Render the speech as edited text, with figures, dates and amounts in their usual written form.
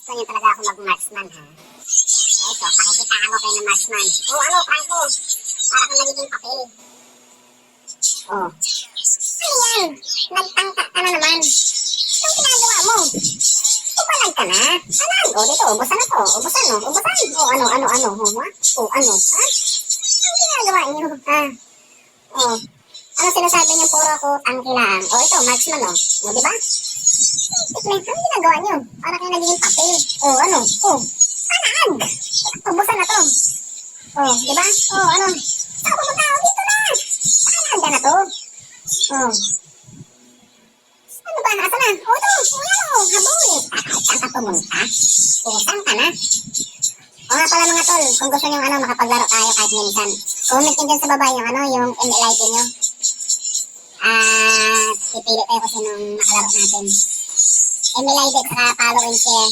Gusto niyo talaga ako mag-marksman, ha? Eto, pakikitaan ko kayo ng marksman. Oh, ano, Franco? Para kang nagiging papel. Oh. Ano yan? Nagtangka ka na naman. Anong ginagawa mo? Ubalag ka na. Alam, oh, dito, ubusan na to. Ubusan, no? Ubusan. Oh, ano, ha? Oh, ano, ha? Anong ginagawa niyo, ha? Oh. Ano sinasabi niyo, puro ako tangki lang. Oh, ito, marksman, oh. Oh, di ba? Anong ginagawa niyo? Para kayo nagiging papel. Oh, ano? Oh. Saan? Ubusan na to. Oh, di ba? Oh, ano? Saan pupunta? Oh, dito na. Saan ka na to? Oh. Ano ba? Asa na? Oh, ito. Oh, ano? Habol. Saan ka pumunta? Oh, saan ka na? O nga pala mga tol, kung gusto nyo makapaglaro tayo kahit minsan, comment nyo dyan sa baba yung yung MLID nyo. At pipili tayo kung sinong makalaro natin. MLID at saka follow and share.